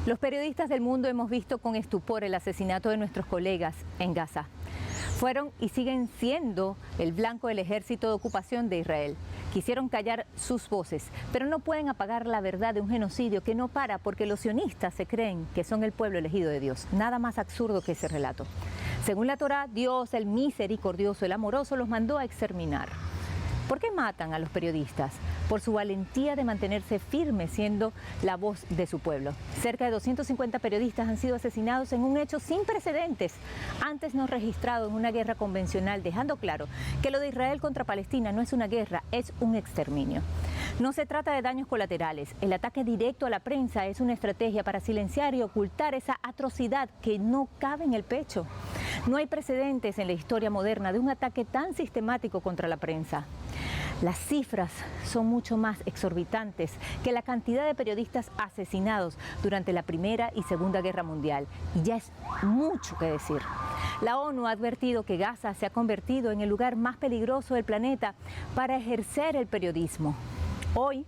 Los periodistas del mundo hemos visto con estupor el asesinato de nuestros colegas en Gaza. Fueron y siguen siendo el blanco del ejército de ocupación de Israel. Quisieron callar sus voces, pero no pueden apagar la verdad de un genocidio que no para porque los sionistas se creen que son el pueblo elegido de Dios. Nada más absurdo que ese relato. Según la Torá, Dios, el misericordioso, el amoroso, los mandó a exterminar. ¿Por qué matan a los periodistas? Por su valentía de mantenerse firmes siendo la voz de su pueblo. Cerca de 250 periodistas han sido asesinados en un hecho sin precedentes, antes no registrado en una guerra convencional, dejando claro que lo de Israel contra Palestina no es una guerra, es un exterminio. No se trata de daños colaterales. El ataque directo a la prensa es una estrategia para silenciar y ocultar esa atrocidad que no cabe en el pecho. No hay precedentes en la historia moderna de un ataque tan sistemático contra la prensa. Las cifras son mucho más exorbitantes que la cantidad de periodistas asesinados durante la Primera y Segunda Guerra Mundial. Y ya es mucho que decir. La ONU ha advertido que Gaza se ha convertido en el lugar más peligroso del planeta para ejercer el periodismo. Hoy,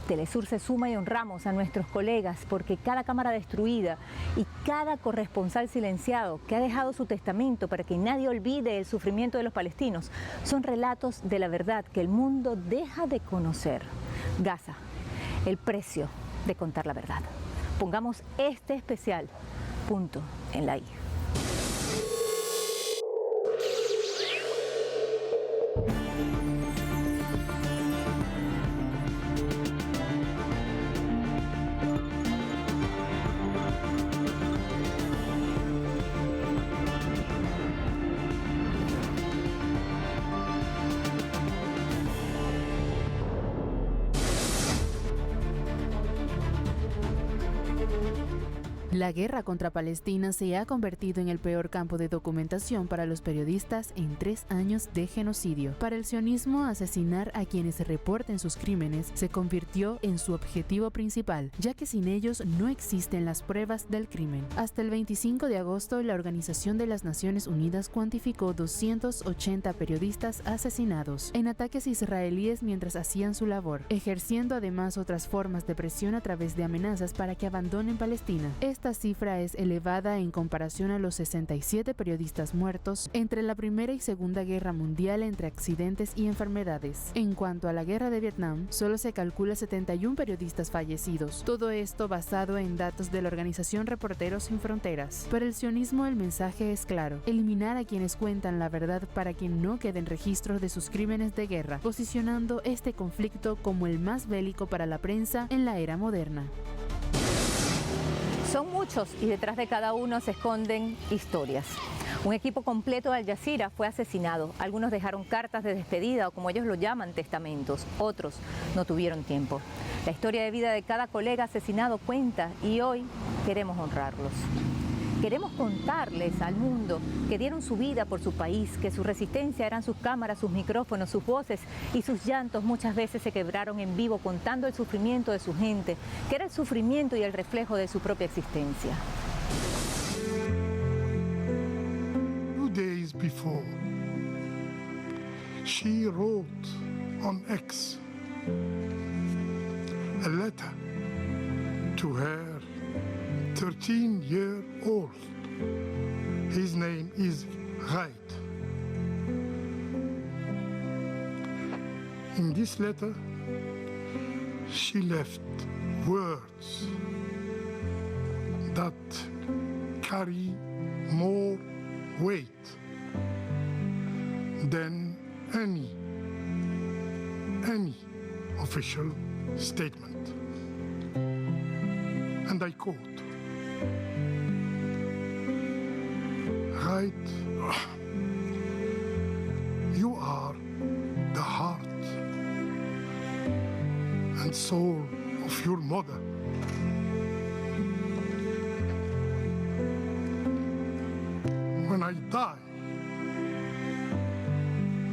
Telesur se suma y honramos a nuestros colegas porque cada cámara destruida y cada corresponsal silenciado que ha dejado su testamento para que nadie olvide el sufrimiento de los palestinos son relatos de la verdad que el mundo deja de conocer. Gaza, el precio de contar la verdad. Pongamos este especial punto en la I. La guerra contra Palestina se ha convertido en el peor campo de documentación para los periodistas en 3 años de genocidio. Para el sionismo, asesinar a quienes reporten sus crímenes se convirtió en su objetivo principal, ya que sin ellos no existen las pruebas del crimen. Hasta el 25 de agosto, la Organización de las Naciones Unidas cuantificó 280 periodistas asesinados en ataques israelíes mientras hacían su labor, ejerciendo además otras formas de presión a través de amenazas para que abandonen Palestina. Esta cifra es elevada en comparación a los 67 periodistas muertos entre la Primera y Segunda Guerra Mundial entre accidentes y enfermedades. En cuanto a la guerra de Vietnam, solo se calcula 71 periodistas fallecidos. Todo esto basado en datos de la organización Reporteros Sin Fronteras. Para el sionismo, el mensaje es claro: eliminar a quienes cuentan la verdad para que no queden registros de sus crímenes de guerra, posicionando este conflicto como el más bélico para la prensa en la era moderna. Son muchos y detrás de cada uno se esconden historias. Un equipo completo de Al Jazeera fue asesinado. Algunos dejaron cartas de despedida o, como ellos lo llaman, testamentos. Otros no tuvieron tiempo. La historia de vida de cada colega asesinado cuenta y hoy queremos honrarlos. Queremos contarles al mundo que dieron su vida por su país, que su resistencia eran sus cámaras, sus micrófonos, sus voces y sus llantos muchas veces se quebraron en vivo contando el sufrimiento de su gente, que era el sufrimiento y el reflejo de su propia existencia. 2 days before, she wrote on X a letter to her 13-year-old. His name is Ghaid. In this letter, she left words that carry more weight than any official statement. And I quote, Ghaid, you are the heart and soul of your mother. When I die,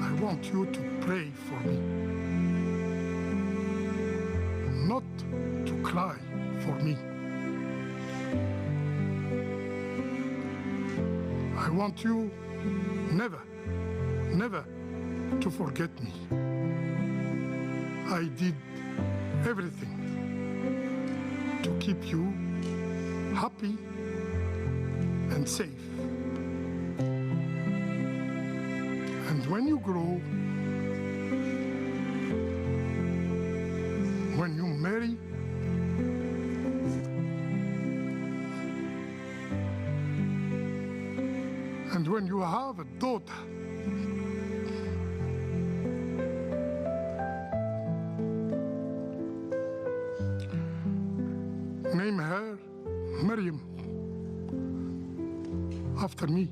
I want you to pray for me, not to cry for me. I want you never to forget me. I did everything to keep you happy and safe. And when you grow, when you marry, and when you have a daughter, name her Miriam, after me.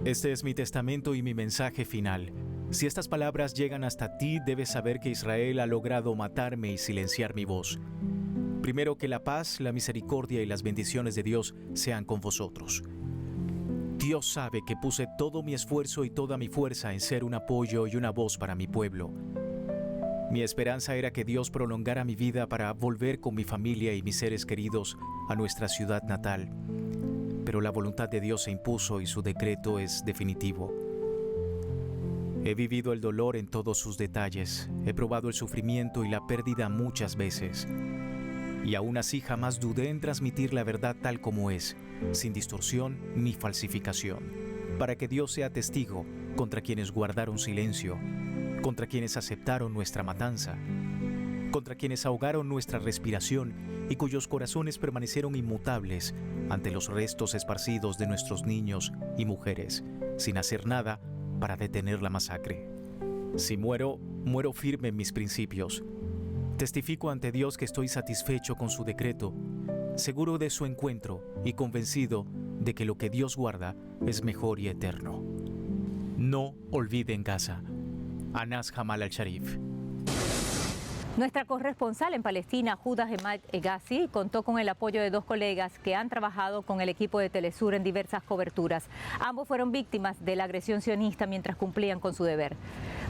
Este es mi testamento y mi mensaje final. Si estas palabras llegan hasta ti, debes saber que Israel ha logrado matarme y silenciar mi voz. Primero, que la paz, la misericordia y las bendiciones de Dios sean con vosotros. Dios sabe que puse todo mi esfuerzo y toda mi fuerza en ser un apoyo y una voz para mi pueblo. Mi esperanza era que Dios prolongara mi vida para volver con mi familia y mis seres queridos a nuestra ciudad natal. Pero la voluntad de Dios se impuso y su decreto es definitivo. He vivido el dolor en todos sus detalles, he probado el sufrimiento y la pérdida muchas veces. Y aún así jamás dudé en transmitir la verdad tal como es, sin distorsión ni falsificación, para que Dios sea testigo contra quienes guardaron silencio, contra quienes aceptaron nuestra matanza, contra quienes ahogaron nuestra respiración y cuyos corazones permanecieron inmutables ante los restos esparcidos de nuestros niños y mujeres, sin hacer nada para detener la masacre. Si muero, muero firme en mis principios. Testifico ante Dios que estoy satisfecho con su decreto, seguro de su encuentro y convencido de que lo que Dios guarda es mejor y eterno. No olviden Gaza. Anas Jamal al-Sharif. Nuestra corresponsal en Palestina, Judas Emad Egazi, contó con el apoyo de dos colegas que han trabajado con el equipo de Telesur en diversas coberturas. Ambos fueron víctimas de la agresión sionista mientras cumplían con su deber.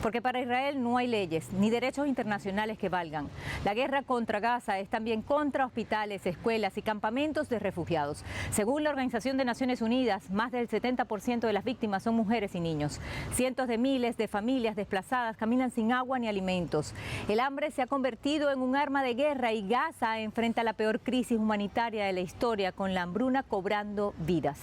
Porque para Israel no hay leyes ni derechos internacionales que valgan. La guerra contra Gaza es también contra hospitales, escuelas y campamentos de refugiados. Según la Organización de Naciones Unidas, más del 70% de las víctimas son mujeres y niños. Cientos de miles de familias desplazadas caminan sin agua ni alimentos. El hambre se ha convertido en un arma de guerra y Gaza enfrenta la peor crisis humanitaria de la historia, con la hambruna cobrando vidas.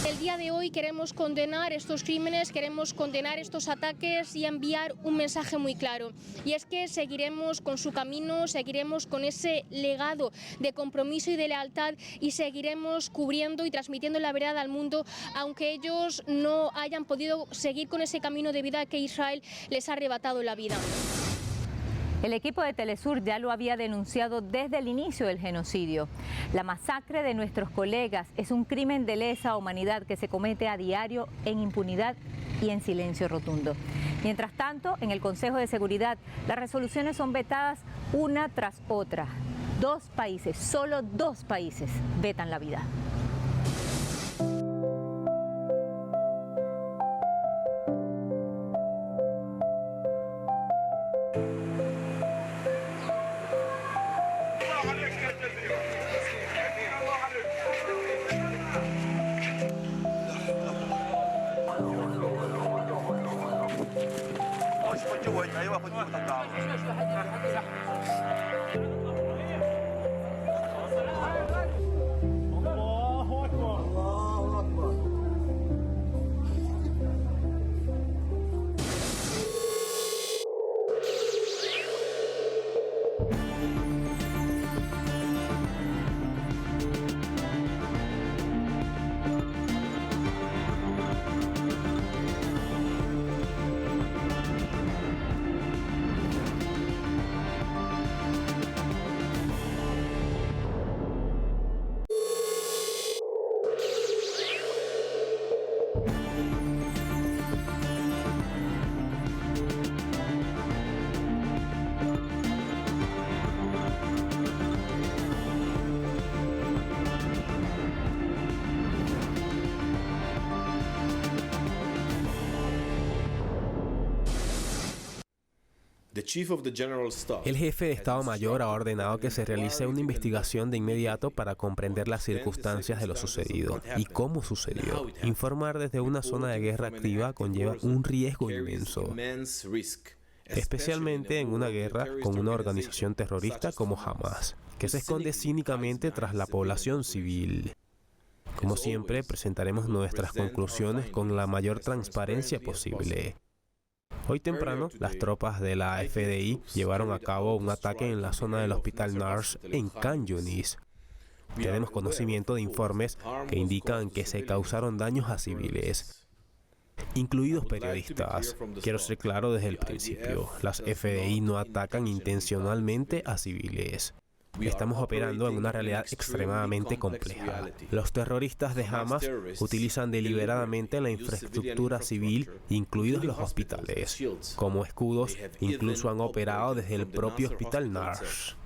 El día de hoy queremos condenar estos crímenes, queremos condenar estos ataques y enviar un mensaje muy claro. Y es que seguiremos con su camino, seguiremos con ese legado de compromiso y de lealtad y seguiremos cubriendo y transmitiendo la verdad al mundo, aunque ellos no hayan podido seguir con ese camino de vida que Israel les ha arrebatado la vida. El equipo de Telesur ya lo había denunciado desde el inicio del genocidio. La masacre de nuestros colegas es un crimen de lesa humanidad que se comete a diario en impunidad y en silencio rotundo. Mientras tanto, en el Consejo de Seguridad, las resoluciones son vetadas una tras otra. 2 países, solo 2 países, vetan la vida. El jefe de Estado Mayor ha ordenado que se realice una investigación de inmediato para comprender las circunstancias de lo sucedido y cómo sucedió. Informar desde una zona de guerra activa conlleva un riesgo inmenso, especialmente en una guerra con una organización terrorista como Hamas, que se esconde cínicamente tras la población civil. Como siempre, presentaremos nuestras conclusiones con la mayor transparencia posible. Hoy temprano, las tropas de la FDI llevaron a cabo un ataque en la zona del Hospital Nars en Khan Yunis. Tenemos conocimiento de informes que indican que se causaron daños a civiles, incluidos periodistas. Quiero ser claro desde el principio, las FDI no atacan intencionalmente a civiles. Estamos operando en una realidad extremadamente compleja. Los terroristas de Hamas utilizan deliberadamente la infraestructura civil, incluidos los hospitales, como escudos. Incluso han operado desde el propio Hospital Nars.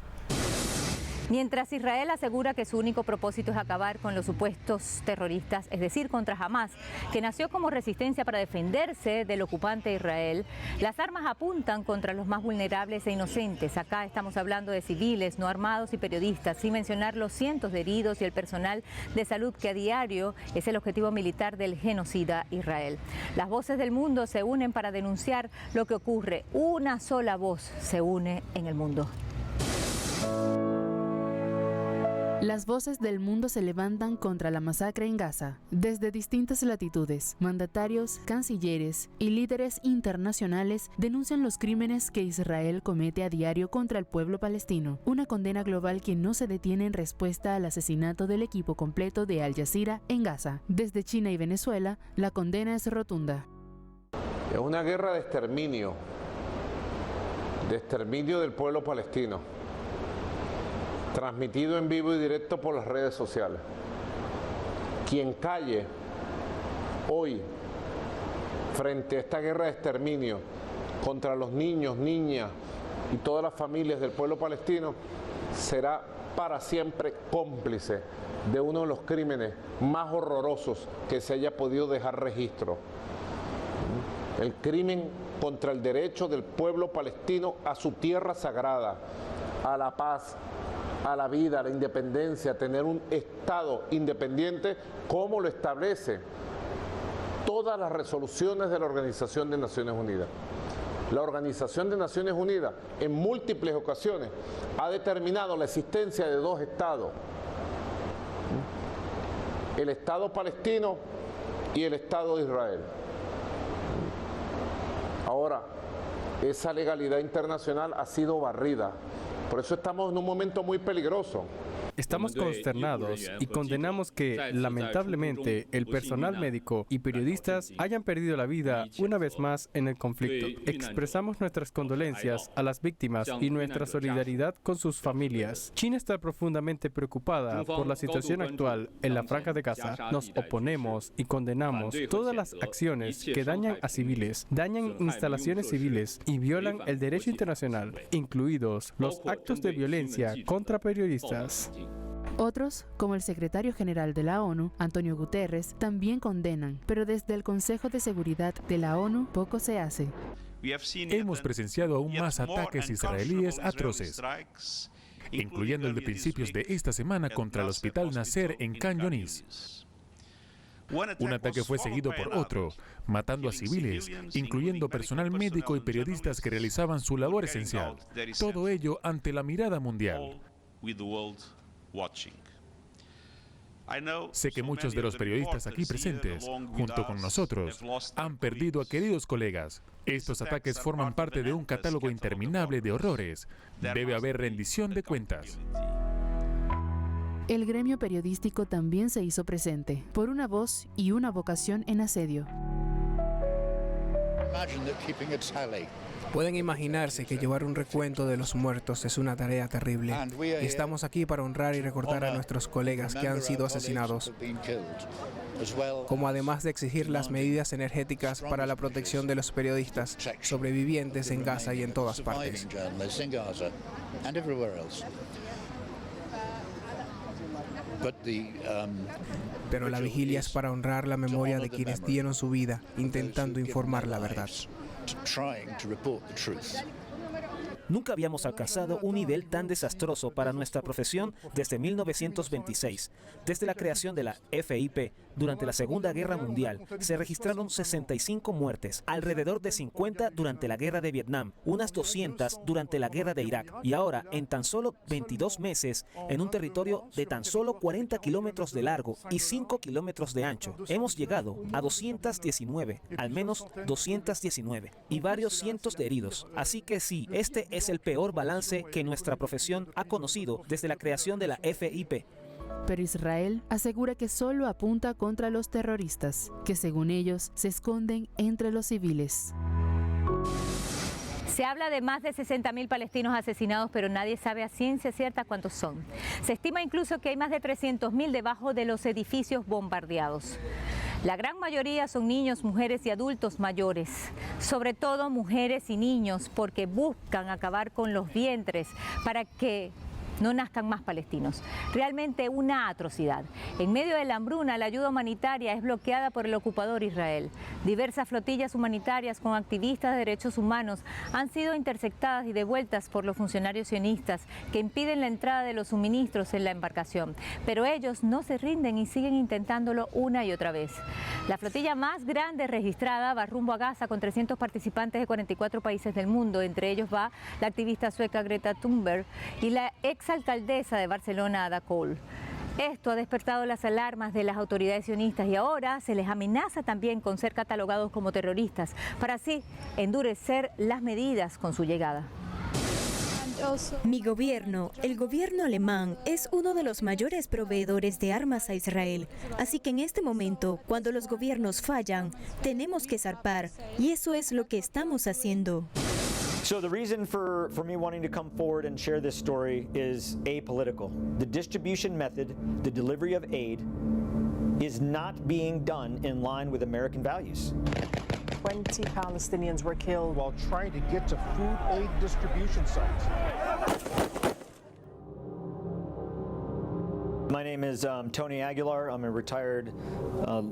Mientras Israel asegura que su único propósito es acabar con los supuestos terroristas, es decir, contra Hamas, que nació como resistencia para defenderse del ocupante Israel, las armas apuntan contra los más vulnerables e inocentes. Acá estamos hablando de civiles, no armados y periodistas, sin mencionar los cientos de heridos y el personal de salud que a diario es el objetivo militar del genocida Israel. Las voces del mundo se unen para denunciar lo que ocurre. Una sola voz se une en el mundo. Las voces del mundo se levantan contra la masacre en Gaza. Desde distintas latitudes, mandatarios, cancilleres y líderes internacionales denuncian los crímenes que Israel comete a diario contra el pueblo palestino. Una condena global que no se detiene en respuesta al asesinato del equipo completo de Al Jazeera en Gaza. Desde China y Venezuela, la condena es rotunda. Es una guerra de exterminio del pueblo palestino, transmitido en vivo y directo por las redes sociales. Quien calle hoy frente a esta guerra de exterminio contra los niños, niñas y todas las familias del pueblo palestino será para siempre cómplice de uno de los crímenes más horrorosos que se haya podido dejar registro. El crimen contra el derecho del pueblo palestino a su tierra sagrada, a la paz, a la vida, a la independencia, a tener un Estado independiente como lo establece todas las resoluciones de la Organización de Naciones Unidas. La Organización de Naciones Unidas en múltiples ocasiones ha determinado la existencia de dos estados, el Estado palestino y el Estado de Israel. Ahora, esa legalidad internacional ha sido barrida. Por eso estamos en un momento muy peligroso. Estamos consternados y condenamos que, lamentablemente, el personal médico y periodistas hayan perdido la vida una vez más en el conflicto. Expresamos nuestras condolencias a las víctimas y nuestra solidaridad con sus familias. China está profundamente preocupada por la situación actual en la Franja de Gaza. Nos oponemos y condenamos todas las acciones que dañan a civiles, dañan instalaciones civiles y violan el derecho internacional, incluidos los actos de violencia contra periodistas. Otros, como el secretario general de la ONU, Antonio Guterres, también condenan, pero desde el Consejo de Seguridad de la ONU poco se hace. Hemos presenciado aún más ataques israelíes atroces, incluyendo el de principios de esta semana contra el Hospital Nasser en Khan Yunis. Un ataque fue seguido por otro, matando a civiles, incluyendo personal médico y periodistas que realizaban su labor esencial. Todo ello ante la mirada mundial. Sé que muchos de los periodistas aquí presentes, junto con nosotros, han perdido a queridos colegas. Estos ataques forman parte de un catálogo interminable de horrores. Debe haber rendición de cuentas. El gremio periodístico también se hizo presente, por una voz y una vocación en asedio. Pueden imaginarse que llevar un recuento de los muertos es una tarea terrible. Y estamos aquí para honrar y recordar a nuestros colegas que han sido asesinados, como además de exigir las medidas energéticas para la protección de los periodistas sobrevivientes en Gaza y en todas partes. Pero la vigilia es para honrar la memoria de quienes dieron su vida intentando informar la verdad. Nunca habíamos alcanzado un nivel tan desastroso para nuestra profesión desde 1926. Desde la creación de la FIP durante la Segunda Guerra Mundial, se registraron 65 muertes, alrededor de 50 durante la Guerra de Vietnam, unas 200 durante la Guerra de Irak. Y ahora, en tan solo 22 meses, en un territorio de tan solo 40 kilómetros de largo y 5 kilómetros de ancho, hemos llegado a 219, al menos 219, y varios cientos de heridos. Así que sí, este es el peor balance que nuestra profesión ha conocido desde la creación de la FIP. Pero Israel asegura que solo apunta contra los terroristas, que según ellos se esconden entre los civiles. Se habla de más de 60.000 palestinos asesinados, pero nadie sabe a ciencia cierta cuántos son. Se estima incluso que hay más de 300.000 debajo de los edificios bombardeados. La gran mayoría son niños, mujeres y adultos mayores, sobre todo mujeres y niños, porque buscan acabar con los vientres para que no nazcan más palestinos. Realmente una atrocidad. En medio de la hambruna, la ayuda humanitaria es bloqueada por el ocupador Israel. Diversas flotillas humanitarias con activistas de derechos humanos han sido interceptadas y devueltas por los funcionarios sionistas que impiden la entrada de los suministros en la embarcación. Pero ellos no se rinden y siguen intentándolo una y otra vez. La flotilla más grande registrada va rumbo a Gaza con 300 participantes de 44 países del mundo. Entre ellos va la activista sueca Greta Thunberg y la exalcaldesa de Barcelona, Ada Colau. Esto ha despertado las alarmas de las autoridades sionistas y ahora se les amenaza también con ser catalogados como terroristas, para así endurecer las medidas con su llegada. Mi gobierno, el gobierno alemán, es uno de los mayores proveedores de armas a Israel. Así que en este momento, cuando los gobiernos fallan, tenemos que zarpar. Y eso es lo que estamos haciendo. So the reason for me wanting to come forward and share this story is apolitical. The distribution method, the delivery of aid, is not being done in line with American values. 20 Palestinians were killed while trying to get to food aid distribution sites. My name is Tony Aguilar. I'm a retired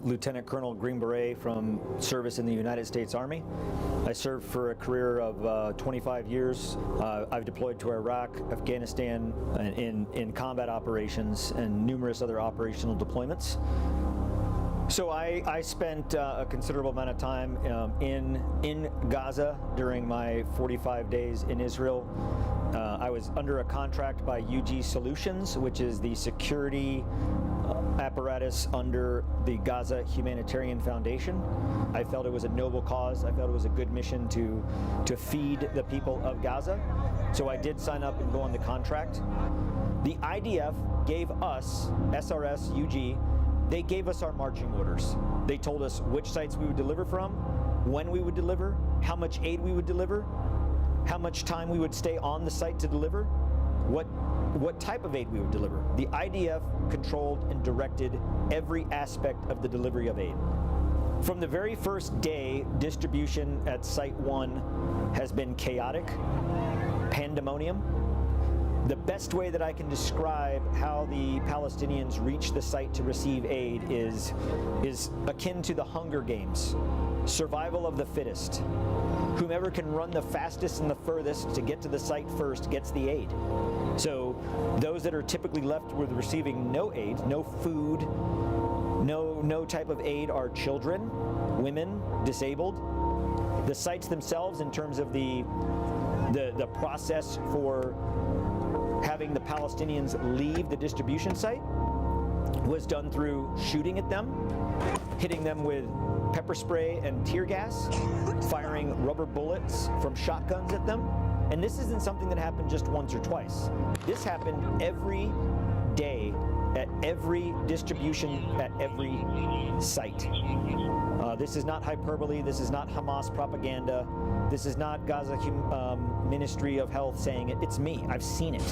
Lieutenant Colonel Green Beret from service in the United States Army. I served for a career of 25 years. I've deployed to Iraq, Afghanistan in combat operations and numerous other operational deployments. So I spent a considerable amount of time in Gaza during my 45 days in Israel. I was under a contract by UG Solutions, which is the security apparatus under the Gaza Humanitarian Foundation. I felt it was a noble cause. I felt it was a good mission to feed the people of Gaza. So I did sign up and go on the contract. The IDF gave us, SRS, UG, they gave us our marching orders. They told us which sites we would deliver from, when we would deliver, how much aid we would deliver, how much time we would stay on the site to deliver, what type of aid we would deliver. The IDF controlled and directed every aspect of the delivery of aid. From the very first day, distribution at Site 1 has been chaotic, pandemonium. The best way that I can describe how the Palestinians reach the site to receive aid is akin to the Hunger Games. Survival of the fittest. Whomever can run the fastest and the furthest to get to the site first gets the aid. So those that are typically left with receiving no aid, no food, no type of aid are children, women, disabled. The sites themselves, in terms of the process for having the Palestinians leave the distribution site, was done through shooting at them, hitting them with pepper spray and tear gas, firing rubber bullets from shotguns at them. And this isn't something that happened just once or twice. This happened every day at every distribution, at every site. This is not hyperbole. This is not Hamas propaganda. This is not Gaza Ministry of Health saying it. It's me. I've seen it.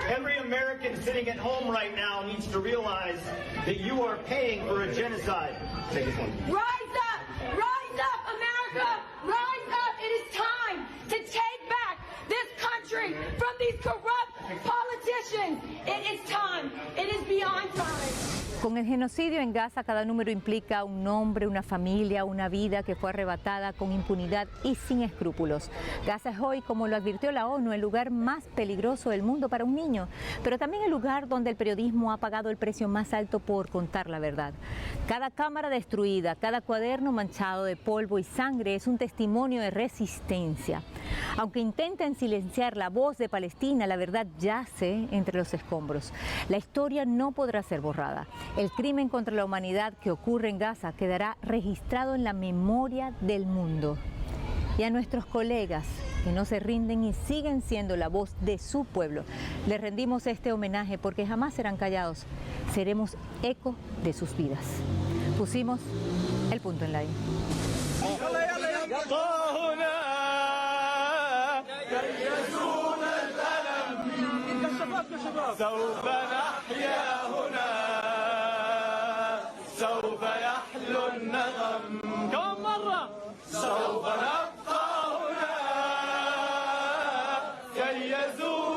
Every American sitting at home right now needs to realize that you are paying for a genocide. Take this one. Rise up! Rise up, America! Rise up! It is time to take back this country from these corrupt politicians. It is time. It is beyond time. Con el genocidio en Gaza, cada número implica un nombre, una familia, una vida que fue arrebatada con impunidad y sin escrúpulos. Gaza es hoy, como lo advirtió la ONU, el lugar más peligroso del mundo para un niño, pero también el lugar donde el periodismo ha pagado el precio más alto por contar la verdad. Cada cámara destruida, cada cuaderno manchado de polvo y sangre es un testimonio de resistencia. Aunque intenten silenciar la voz de Palestina, la verdad yace entre los escombros. La historia no podrá ser borrada. El crimen contra la humanidad que ocurre en Gaza quedará registrado en la memoria del mundo. Y a nuestros colegas que no se rinden y siguen siendo la voz de su pueblo, les rendimos este homenaje porque jamás serán callados. Seremos eco de sus vidas. Pusimos el punto en la I. سوف يحلو النغم كم مرة سوف نبقى هنا كي يزول